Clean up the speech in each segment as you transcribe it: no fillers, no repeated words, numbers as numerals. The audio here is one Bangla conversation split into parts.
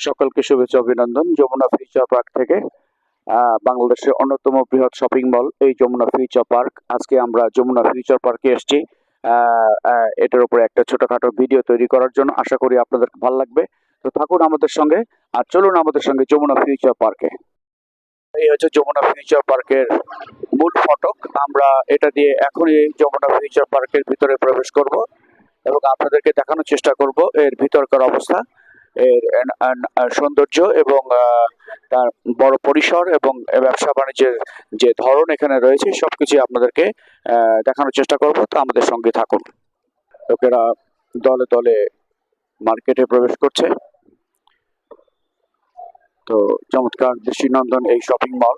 সকলকে শুভেচ্ছা অভিনন্দন। যমুনা ফিউচার পার্ক থেকে বাংলাদেশের অন্যতম বৃহৎ শপিং মল এই যমুনা ফিউচার পার্ক। আজকে আমরা যমুনা ফিউচার পার্কে এসেছি এটার উপরে একটা ছোটখাটো ভিডিও তৈরি করার জন্য। আশা করি আপনাদের ভালো লাগবে। তো থাকুন আমাদের সঙ্গে আর চলুন আমাদের সঙ্গে যমুনা ফিউচার পার্কে। এই হচ্ছে যমুনা ফিউচার পার্কের মূল ফটক। আমরা এটা দিয়ে এখনই যমুনা ফিউচার পার্কের ভিতরে প্রবেশ করব এবং আপনাদেরকে দেখানোর চেষ্টা করব এর ভিতরকার অবস্থা, এর সৌন্দর্য এবং তার বড় পরিসর এবং ব্যবসা বাণিজ্যের যে ধরন এখানে রয়েছে সবকিছু আপনাদেরকে দেখানোর চেষ্টা করব। তো আমাদের সঙ্গে থাকুন। লোকেরা দলে দলে মার্কেটে প্রবেশ করছে। তো চমৎকার দৃষ্টিনন্দন এই শপিং মল।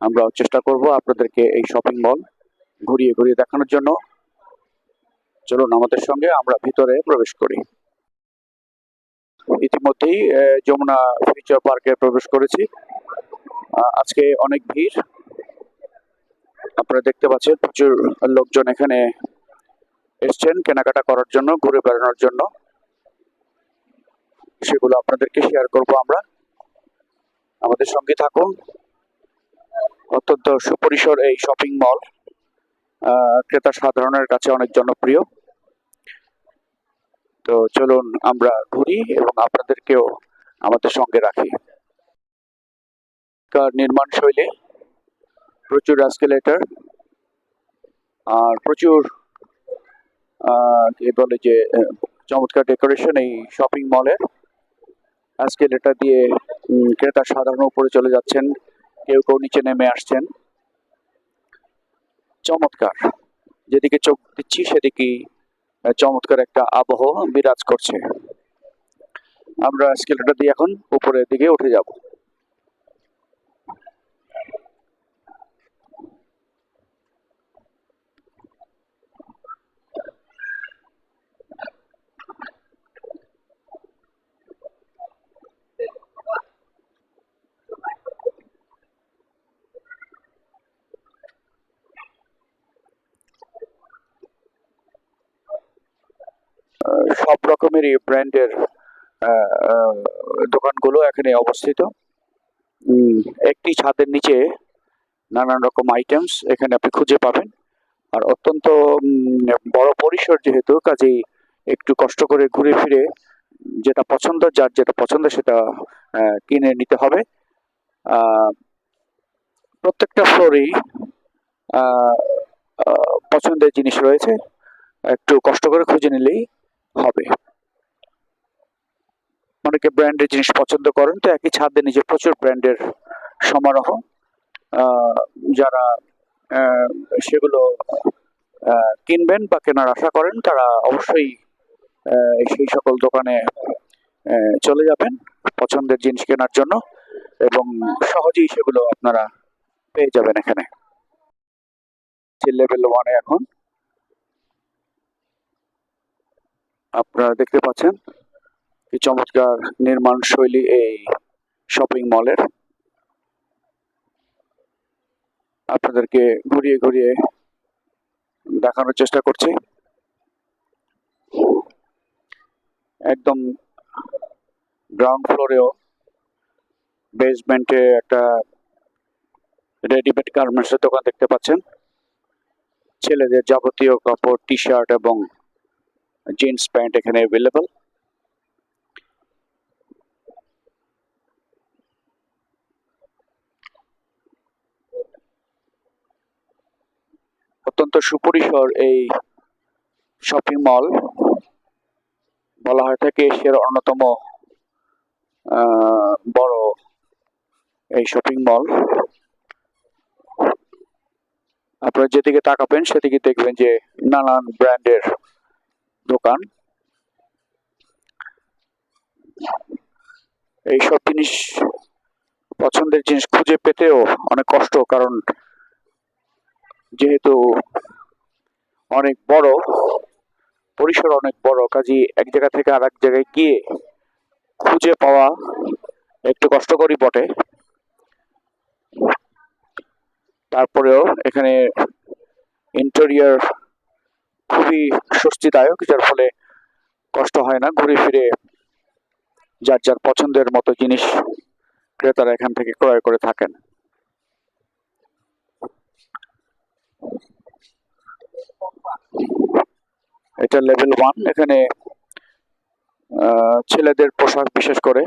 আমরা চেষ্টা করব আপনাদেরকে এই শপিং মল ঘুরিয়ে ঘুরিয়ে দেখানোর জন্য। চলুন আমাদের সঙ্গে আমরা ভিতরে প্রবেশ করি। ইতিমধ্যেই যমুনা ফিউচার পার্কে প্রবেশ করেছি। আজকে অনেক ভিড়, আপনারা দেখতে পাচ্ছেন। প্রচুর লোকজন এখানে এসছেন কেনাকাটা করার জন্য, ঘুরে বেড়ানোর জন্য। সেগুলো আপনাদেরকে শেয়ার করব আমরা। আমাদের সঙ্গে থাকুন। অত্যন্ত সুপরিসর এই শপিং মল ক্রেতা সাধারণের কাছে অনেক জনপ্রিয়। তো চলুন আমরা ঘুরি এবং আপনাদেরকেও আমাদের সঙ্গে রাখি। নির্মাণ শৈলী, প্রচুর এসকেলেটর আর প্রচুর কি বলে যে চমৎকার ডেকোরেশন এই শপিং মলের। এসকেলেটর দিয়ে ক্রেতা সাধারণ উপরে চলে যাচ্ছেন, কেউ কেউ নিচে নেমে আসছেন। চমৎকার, যেদিকে চোখ দিচ্ছি সেদিকেই চমৎকার একটা আবহাওয়া বিরাজ করছে। আমরা এসকেলেটর দিয়ে এখন উপরের দিকে উঠে যাব। সব রকমেরই ব্র্যান্ডের দোকানগুলো এখানে অবস্থিত। একটি ছাদের নিচে নানান রকম আইটেমস এখানে আপনি খুঁজে পাবেন। আর অত্যন্ত বড় পরিসর যেহেতু, কাজেই একটু কষ্ট করে ঘুরে ফিরে যেটা পছন্দ, যার যেটা পছন্দ সেটা কিনে নিতে হবে। প্রত্যেকটা ফ্লোরেই পছন্দের জিনিস রয়েছে, একটু কষ্ট করে খুঁজে নিলেই হবে। অনেকে ব্র্যান্ডের জিনিস পছন্দ করেন, তো একই ছাদের নিচে প্রচুর ব্র্যান্ডের সমারোহ। যারা সেগুলো কিনবেন বা কেনার আশা করেন তারা অবশ্যই সেই সকল দোকানে চলে যাবেন পছন্দের জিনিস কেনার জন্য এবং সহজেই সেগুলো আপনারা পেয়ে যাবেন এখানে। লেভেল 1 এ এখন আপনারা দেখতে পাচ্ছেন কি চমৎকার নির্মাণ শৈলী এই শপিং মলের। আপনাদেরকে ঘুরিয়ে ঘুরিয়ে দেখানোর চেষ্টা করছি। একদম গ্রাউন্ড ফ্লোরেও বেসমেন্টে একটা রেডিমেড গার্মেন্টসের দোকান দেখতে পাচ্ছেন। ছেলেদের যাবতীয় কাপড়, টি শার্ট এবং জিন্স প্যান্ট এখানে অ্যাভেলেবল। অত্যন্ত সুপরিসর এই শপিং মল, বলা হয় থাকে এশিয়ার অন্যতম বড় এই শপিং মল। আপনারা যেদিকে তাকাবেন সেদিকে দেখবেন যে নানান ব্র্যান্ডের দোকান। এইসব জিনিস, পছন্দের জিনিস খুঁজে পেতেও অনেক কষ্ট, কারণ যেহেতু অনেক বড় পরিসর, অনেক বড়, কাজে এক জায়গা থেকে আর এক জায়গায় গিয়ে খুঁজে পাওয়া একটু কষ্টকরই বটে। তারপরেও এখানে ইন্টেরিয়র খুবই স্বস্তিদায়ক, যার ফলে কষ্ট হয় না, ঘুরে ফিরে যার যার পছন্দের মতো জিনিস ক্রেতারা এখান থেকে ক্রয় করে থাকেন। এটা লেভেল 1। এখানে ছেলেদের পোশাক বিশেষ করে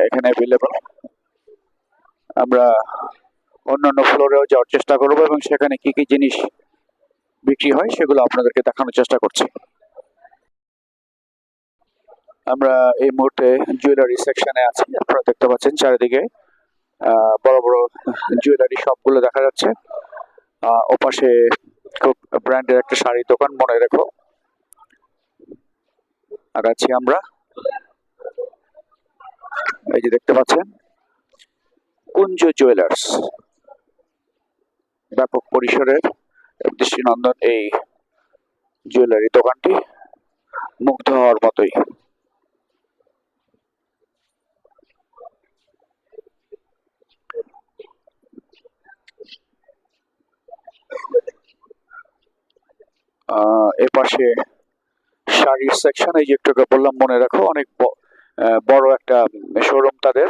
এখানে অ্যাভেলেবল। আমরা অন্যান্য ফ্লোরেও যাওয়ার চেষ্টা করব এবং সেখানে কি কি জিনিস বিক্রি হয় সেগুলো আপনাদেরকে দেখানোর চেষ্টা করছি। আমরা এই মুহূর্তে জুয়েলারি সেকশনে আছি। আপনারা দেখতে পাচ্ছেন চারিদিকে বড় বড় জুয়েলারি শপগুলো দেখা যাচ্ছে। ওপাশে খুব ব্র্যান্ডের একটা শাড়ির দোকান, মনে রেখো। আর আছি আমরা, এই যে দেখতে পাচ্ছেন কুঞ্জ জুয়েলার্স। ব্যাপক পরিসরের দৃষ্টিনন্দন এই জুয়েলারি দোকানটি, মুগ্ধ হওয়ার মতোই। এপাশে শাড়ির সেকশন, এই যে একটু বললাম মনে রাখো, অনেক বড় একটা শোরুম তাদের,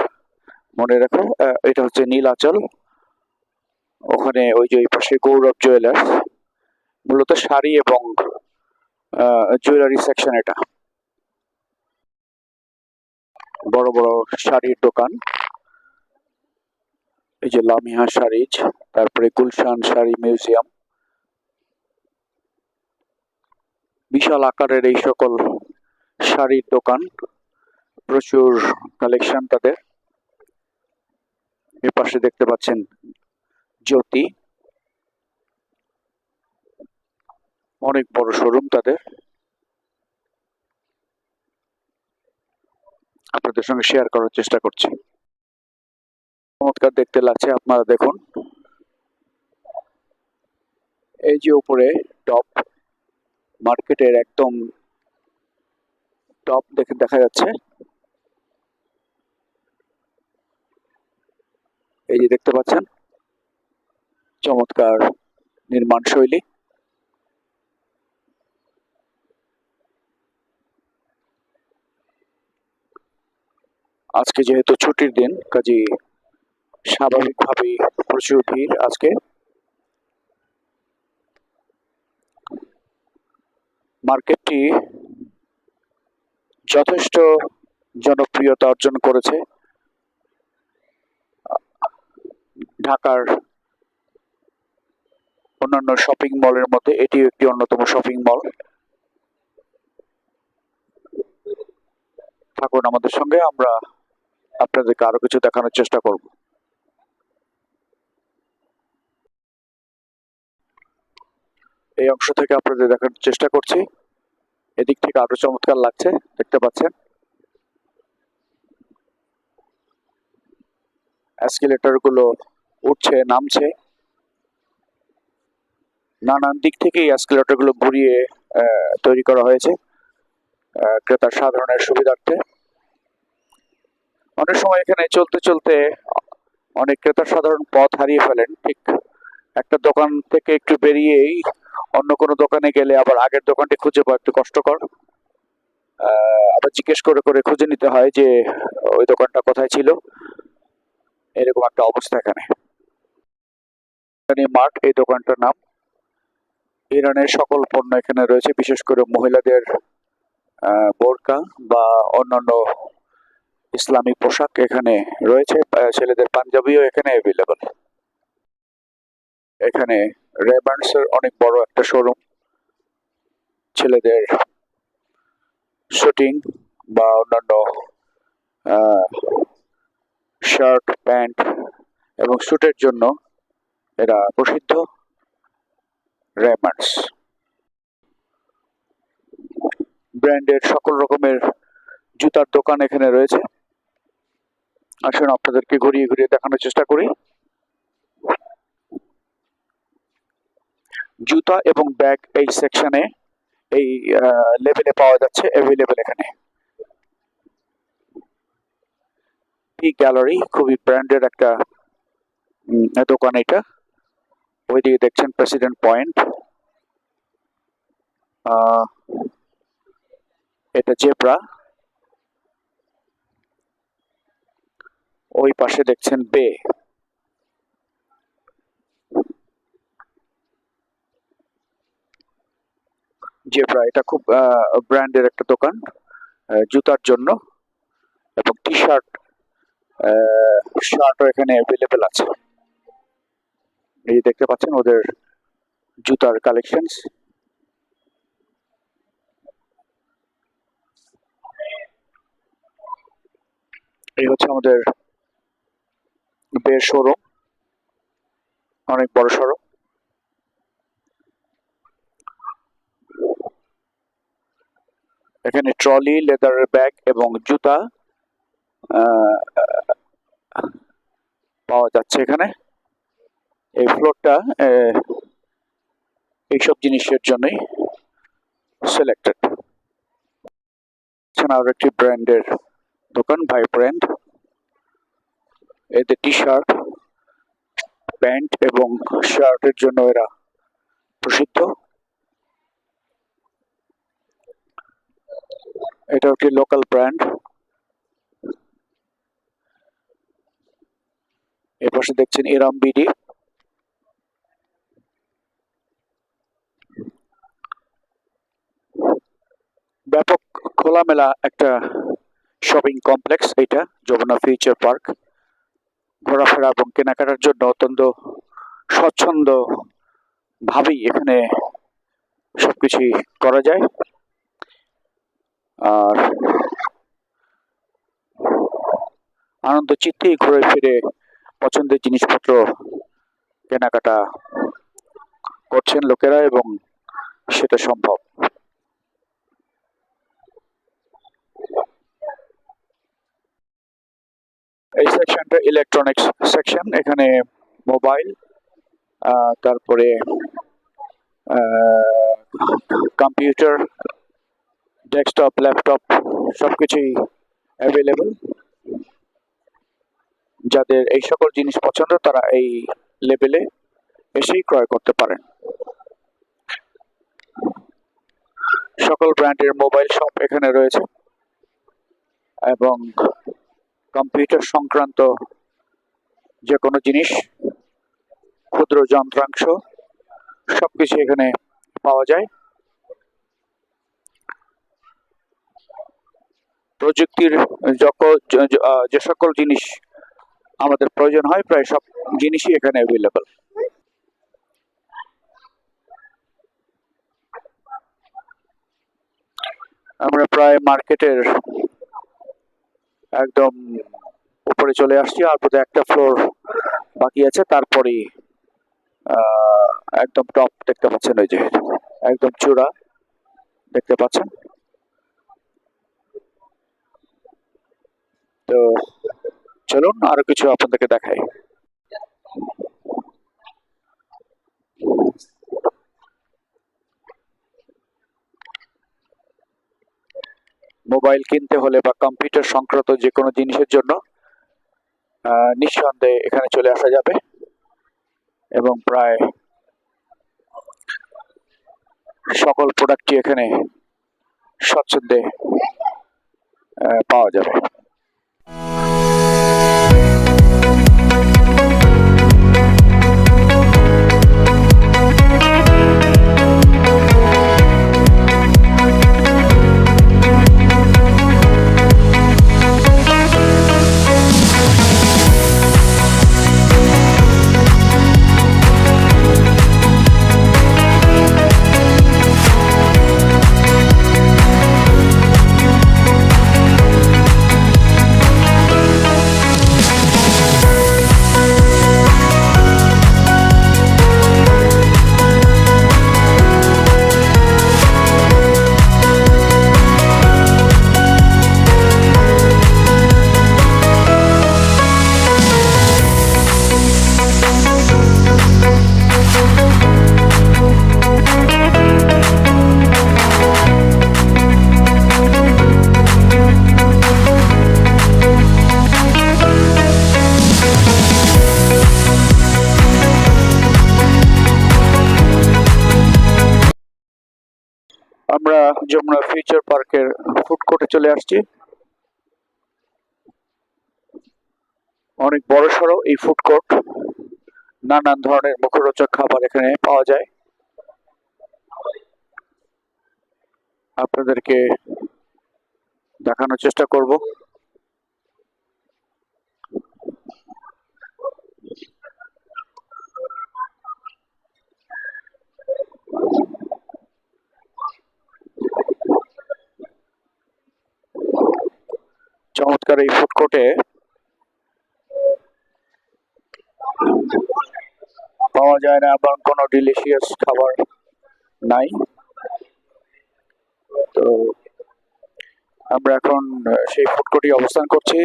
মনে রাখো। এটা হচ্ছে নীলাচল, ওখানে ওই যে ওই পাশে গৌরব জুয়েলার্স, মূলত শাড়ি এবং জুয়েলারি সেকশন। এটা বড় বড় শাড়ির দোকান, এই যে লামিয়া শাড়িজ, তারপরে গুলশান শাড়ি মিউজিয়াম। বিশাল আকারের এই সকল শাড়ির দোকান, প্রচুর কালেকশন তাদের। এর পাশে দেখতে পাচ্ছেন জ্যোতি, অনেক বড় শোরুম তাদের। আপনাদের সঙ্গে শেয়ার করার চেষ্টা করছি। চমৎকার দেখতে লাগছে, আপনারা দেখুন। এই যে উপরে টপ, মার্কেটের একদম টপ দেখে দেখা যাচ্ছে। এই যে দেখতে পাচ্ছেন চমৎকার নির্মাণ শৈলী। আজকে যেহেতু ছুটির দিন, কাজেই স্বাভাবিকভাবেই প্রচুর ভিড় আজকে। মার্কেটটি যথেষ্ট জনপ্রিয়তা অর্জন করেছে। ঢাকার অন্যান্য শপিং মলের মধ্যে এটিও একটি অন্যতম শপিং মল। থাকুন আমাদের সঙ্গে, আমরা আপনাদেরকে আরো কিছু দেখানোর চেষ্টা করব। এই অংশ থেকে আপনাদের দেখানোর চেষ্টা করছি। এদিক থেকে আরো চমৎকার লাগছে, দেখতে পাচ্ছেন এসকেলেটর গুলো উঠছে নামছে, নানান দিক থেকে এই এসকেলেটর গুলো ঘুরিয়ে তৈরি করা হয়েছে ক্রেতার সাধারণের সুবিধার্থে। অনেক সময় এখানে চলতে চলতে অনেক ক্রেতা সাধারণ পথ হারিয়ে ফেলেন। ঠিক একটা দোকান থেকে একটু বেরিয়েই অন্য কোনো দোকানে গেলে আবার আগের দোকানটি খুঁজে পাওয়া একটু কষ্টকর। আবার জিজ্ঞেস করে করে খুঁজে নিতে হয় যে ওই দোকানটা কোথায় ছিল। এরকম একটা অবস্থা এখানে। মার্ট এই দোকানটার নাম। ইরানের সকল পণ্য এখানে রয়েছে, বিশেষ করে মহিলাদের বোরকা বা অন্যান্য ইসলামিক পোশাক এখানে রয়েছে। ছেলেদের পাঞ্জাবিও এখানে অ্যাভেলেবল। এখানে রেবান্ডস এর অনেক বড় একটা শোরুম। ছেলেদের শুটিং বা অন্যান্য শার্ট, প্যান্ট এবং স্যুটের জন্য এরা প্রসিদ্ধ। রেবান্ডস ব্র্যান্ডের সকল রকমের জুতার দোকান এখানে রয়েছে। আসুন আপনাদেরকে ঘুরিয়ে ঘুরিয়ে দেখানোর চেষ্টা করি। জুতা এবং ব্যাগ এই সেকশনে, এই লেভেলে পাওয়া যাচ্ছে, অ্যাভেলেবেল এখানে। পি গ্যালারি খুবই ব্র্যান্ডেড একটা দোকান এটা। ওইদিকে দেখছেন প্রেসিডেন্ট পয়েন্ট, এটা জেব্রা। ওই পাশে দেখছেন বে। জেব্রা, এটা খুব ব্র্যান্ডের একটা দোকান জুতার জন্য, এবং টি শার্ট শার্টও এখানে অ্যাভেলেবেল আছে। এই দেখতে পাচ্ছেন ওদের জুতার কালেকশনস। এই হচ্ছে আমাদের বের শোরুম, অনেক বড় সড়ো। এখানে ট্রলি, লেদারের ব্যাগ এবং জুতা পাওয়া যাচ্ছে এখানে। এই ফ্লোরটা এইসব জিনিসের জন্যই সিলেক্টেড। আর একটি ব্র্যান্ডের দোকান, ভাই ব্র্যান্ড। এদের টি শার্ট, প্যান্ট এবং শার্টের জন্য এরা প্রসিদ্ধ। এটা একটি লোকাল ব্র্যান্ড। এর পাশে দেখছেন ইরাম বিডি। ব্যাপক খোলামেলা একটা শপিং কমপ্লেক্স এটা, যমুনা ফিউচার পার্ক। ঘোরাফেরা এবং কেনাকাটার জন্য অত্যন্ত স্বচ্ছন্দ ভাবেই এখানে সবকিছুই করা যায়। আর আনন্দ চিত্তেই ঘুরে ফিরে পছন্দের জিনিসপত্র কেনাকাটা করছেন লোকেরা, এবং সেটা সম্ভব। এই সেকশনটা ইলেকট্রনিক্স সেকশন। এখানে মোবাইল, তারপরে কম্পিউটার, ডেস্কটপ, ল্যাপটপ সবকিছুই অ্যাভেলেবল। যাদের এই সকল জিনিস পছন্দ তারা এই লেভেলে এসেই ক্রয় করতে পারেন। সকল ব্র্যান্ডের মোবাইল শপ এখানে রয়েছে, এবং কম্পিউটার সংক্রান্ত যে কোনো জিনিস, ক্ষুদ্র যন্ত্রাংশ সবকিছু এখানে পাওয়া যায়। প্রযুক্তির যে সকল জিনিস আমাদের প্রয়োজন হয়, প্রায় সব জিনিসই এখানে অ্যাভেলেবল। আমরা প্রায় মার্কেটের একদম উপরে চলে আসছি, আর বোধহয় একটা ফ্লোর বাকি আছে, তারপরেই একদম টপ দেখতে পাচ্ছেন, ওই যে একদম চূড়া দেখতে পাচ্ছেন। তো চলুন আরো কিছু আপনাদেরকে দেখাই। মোবাইল কিনতে হলে বা কম্পিউটার সংক্রান্ত যে কোনো জিনিসের জন্য নিঃসন্দেহে এখানে চলে আসা যাবে, এবং প্রায় সকল প্রোডাক্টই এখানে স্বচ্ছন্দে পাওয়া যাবে। আমরা যমুনা ফিউচার পার্কের ফুড কোর্টে চলে আসছি। অনেক বড় সড়ো এই ফুড কোর্ট, নানান ধরনের মুখরোচক খাবার এখানে পাওয়া যায়। আপনাদেরকে দেখানোর চেষ্টা করব। চমৎকার এই ফুড কোর্টে পাওয়া যায় না এমন কোনো ডিলিশিয়াস খাবার নাই। তো আমরা এখন সেই ফুড কোর্টে অবস্থান করছি,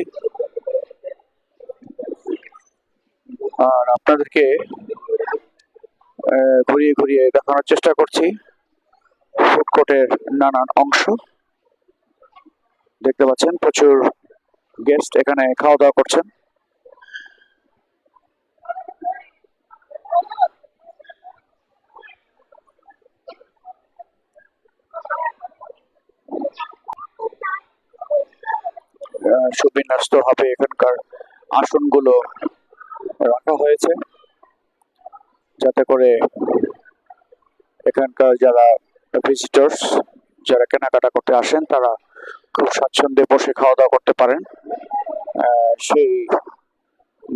আর আপনাদেরকে ঘুরিয়ে ঘুরিয়ে দেখানোর চেষ্টা করছি ফুড কোর্টের নানান অংশ। দেখতে পাচ্ছেন প্রচুর গেস্ট এখানে খাওয়া দাওয়া করছেন। সুবিন্যস্ত ভাবে এখানকার আসনগুলো রাখা হয়েছে, যাতে করে এখানকার যারা ভিজিটর্স, যারা কেনাকাটা করতে আসেন, তারা খুব স্বাচ্ছন্দ্যে বসে খাওয়া দাওয়া করতে পারেন, সেই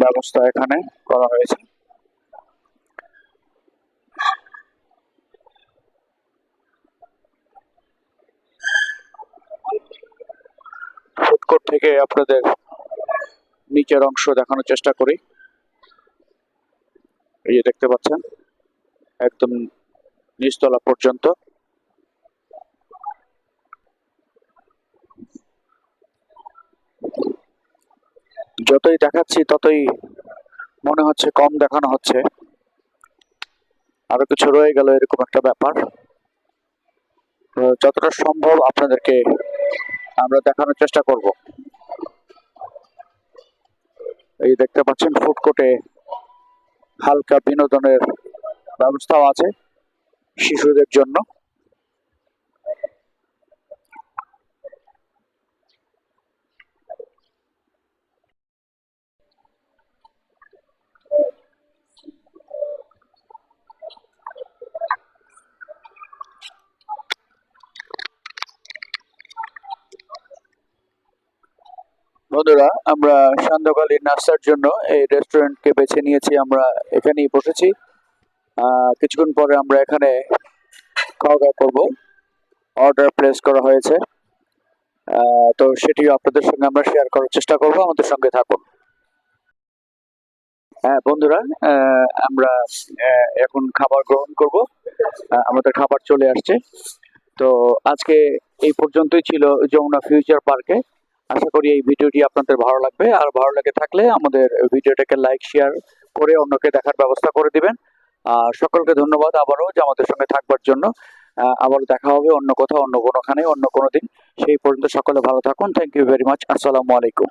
ব্যবস্থা এখানে করা হয়েছে। ফুড কোর্ট থেকে আপনাদের নিচের অংশ দেখানোর চেষ্টা করি। এই যে দেখতে পাচ্ছেন একদম নিচতলা পর্যন্ত। যতই দেখাচ্ছি ততই মনে হচ্ছে কম দেখানো হচ্ছে, আরো কিছু রয়ে গেল এরকম একটা ব্যাপার। যতটা সম্ভব আপনাদেরকে আমরা দেখানোর চেষ্টা করব। এই দেখতে পাচ্ছেন ফুড কোর্টে হালকা বিনোদনের ব্যবস্থাও আছে শিশুদের জন্য। বন্ধুরা, আমরা সান্ধ্যকালীন নাস্তার জন্য এই রেস্টুরেন্টকে বেছে নিয়েছি। আমরা এখানেই বসেছি। কিছুক্ষণ পরে আমরা এখানে খাওয়া দাওয়া করবো। অর্ডার প্লেস করা হয়েছে, তো সেটিও আপনাদের সঙ্গে আমরা শেয়ার করার চেষ্টা করব। আমাদের সঙ্গে থাকুন। হ্যাঁ বন্ধুরা, আমরা এখন খাবার গ্রহণ করব। আমাদের খাবার চলে আসছে। তো আজকে এই পর্যন্তই ছিল যমুনা ফিউচার পার্কে। আশা করি এই ভিডিওটি আপনাদের ভালো লাগবে, আর ভালো লেগে থাকলে আমাদের ভিডিওটাকে লাইক শেয়ার করে অন্যকে দেখার ব্যবস্থা করে দিবেন। সকলকে ধন্যবাদ আবারও যে আমাদের সঙ্গে থাকবার জন্য। আবার দেখা হবে অন্য কোথাও, অন্য কোনোখানে, অন্য কোনো দিন। সেই পর্যন্ত সকলে ভালো থাকুন। Thank you very much. আসসালামু আলাইকুম।